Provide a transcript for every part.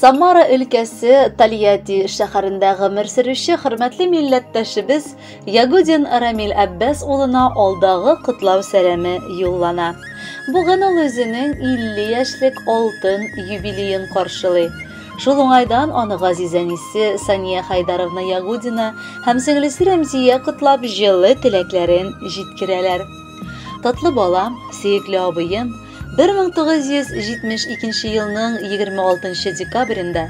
Самара өлкәсе Тольятти шәһәрендә гомер сөрүче хөрмәтле милләттәшебез Ягудин Рамил Аббас улына алдагы котлау сәламе юллана. Бүген ул үзенең 50 яшьлек алтын юбилеен каршылый. Шул уңайдан аны газизәнисе Сания Хайдаровна Ягудина һәм сеңлесе Рәмзия котлап җылы теләкләрен җиткерәләр. Татлы балам, сөекле абыем, 1972 елның 26 декабрендә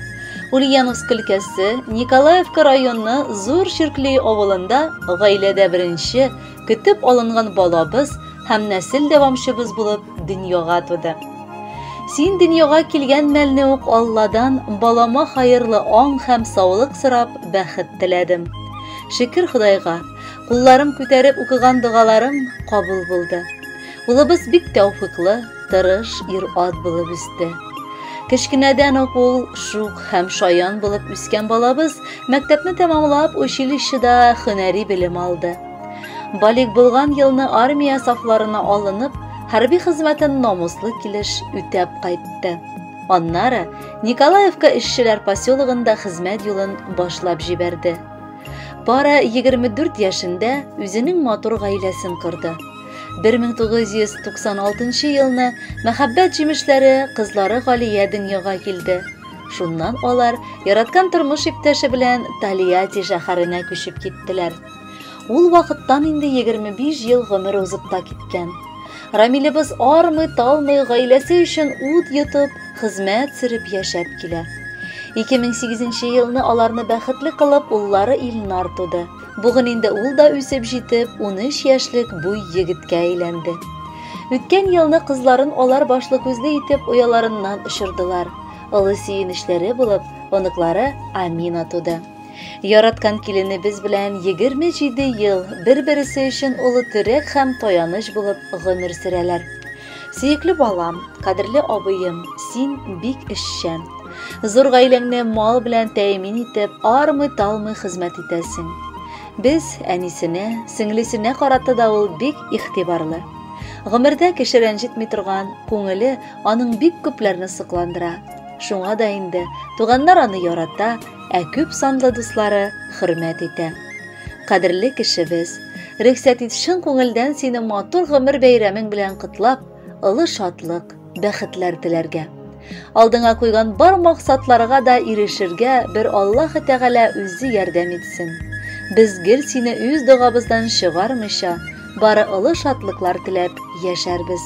Ульяновск өлкәсе Николаевка районы Зур Ширкли авылында гаиләдә беренче көтеп алынган балабыз һәм нәсел дәвамчыбыз булып дөньяга туды. Син дөньяга килгән мәлне үк Алладан балама хәерле аң һәм саулык сорап бәхет теләдем. Шөкер Худайга, кулларым күтәреп укыган дугаларым кабул булды. Улыбыз бик тәүфыклы, тырыш ир-ат булып үсте. Кечкенәдән үк ул шук һәм шаян булып үскән балабыз мәктәпне тәмамлап училищеда һөнәри белем алды. Балик булган елны армия сафларына алынып, хәрби хезмәтен намуслы килеш үтәп кайтты. Аннары Николаевка эшчеләр поселогында хезмәт юлын башлап җибәрде. Бары 24 яшендә үзенең матур гаиләсен корды. 1996 елны мәхәббәт җимешләре кызлары Галия дөньяга килде. Шуннан алар яраткан тормыш иптәше белән Тольятти шәһәренә күчеп киттеләр. Ул вакыттан инде 25 ел гомер узып та киткән. Рамилебез армый-талмый гаиләсе өчен ут йотып, хезмәт сөреп яшәп килә. 2008 елны аларны бәхетле кылып уллары Илнар туды. Бүген инде ул да үсеп җитеп, 13 яшьлек буй егеткә әйләнде. Үткән елны кызларын алар башлы күзле итеп уяларыннан очырдылар. Олы сөенечләре булып, оныклары Амина туды. Яраткан киленебез белән 27 ел бер-берсе өчен улы төрәк һәм таяныч булып гомер сөрәләр. Сөекле балам, кадерле абыем, син бик эшчән. Зур гаиләңне мал белән тәэмин итеп, армый-талмый хезмәт итәсең. Без әнисенә, сеңлесенә карата да ул бик игътибарлы. Гомердә кеше рәнҗетми торган күңеле аның бик күпләрне сокландыра. Шуңа да инде туганнар аны ярата, күп санлы дуслары хөрмәт итә. Кадерле кешебез, рөхсәт ит шын күңелдән сине матур гомер бәйрәмең белән котлап, олы шатлык, бәхетләр теләргә. Алдыңа куйган бар максатларга да ирешергә бер Аллаһ Тәгалә үзе ярдәм итсен. Без гел сине үз дугабыздан чыгармыйча, бары олы шатлыклар теләп яшәрбез.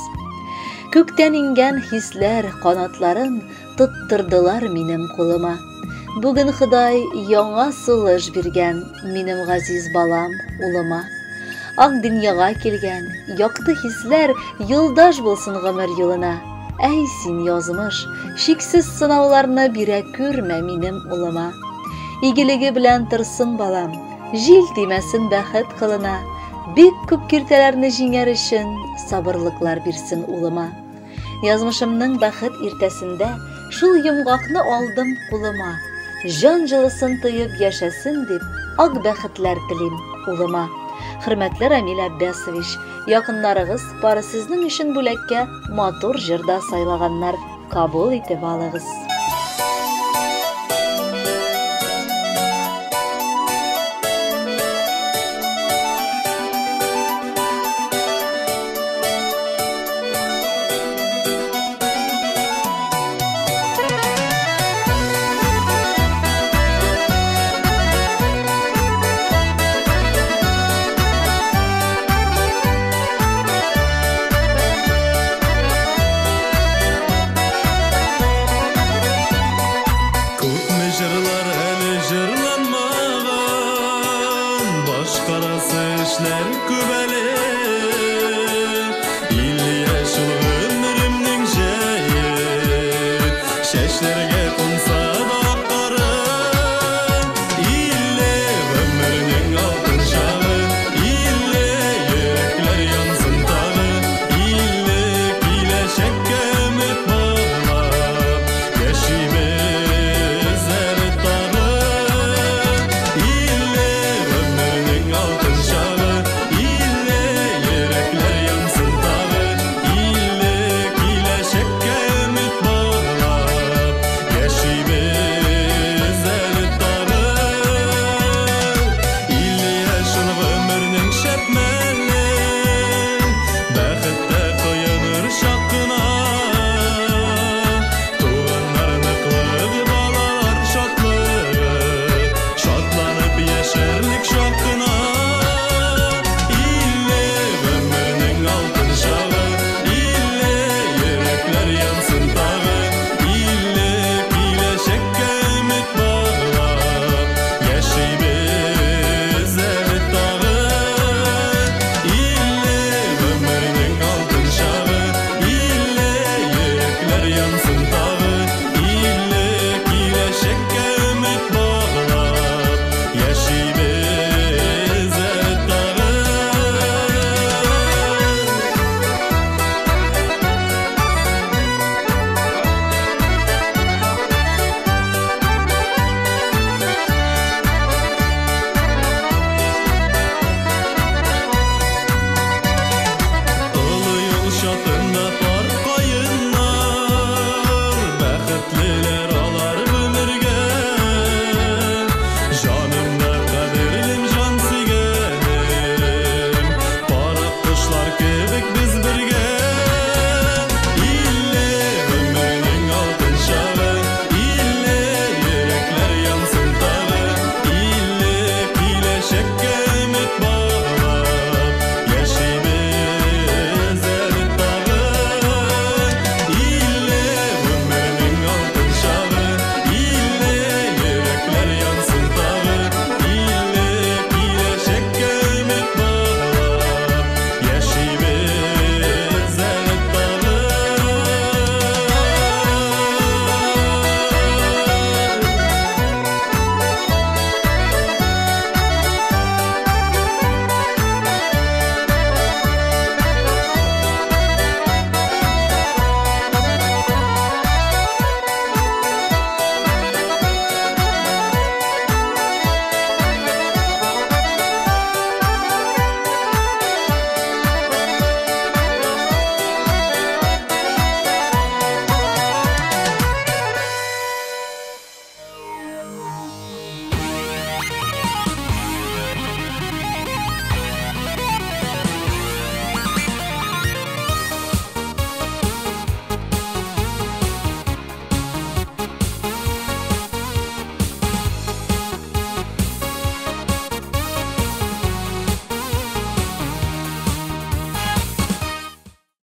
Күктән ингән хисләр канатларын тоттырдылар минем кулыма. Бүген Ходай яңа сулыш биргән минем газиз балам улыма. Ак дөньяга килгән якты хисләр юлдаш булсын гомер юлына. Әй син язмыш, шиксез сынауларны бирә күрмә минем улыма. Игелеге белән торсын балам, җил тимәсен бәхет кылына. Бик күп киртәләрне җиңәр өчен сабырлыклар бирсен улыма. Язмышымның бәхет иртәсендә шул йомгакны алдым кулыма. Җан җылысын тоеп яшәсен дип, ак бәхетләр телим улыма. Хөрмәтле Рамил Аббасович, якыннарыгыз бары сезнең өчен бүләккә матур җырда сайлаганнар, кабул итеп алыгыз. Карасы эшләр күбәле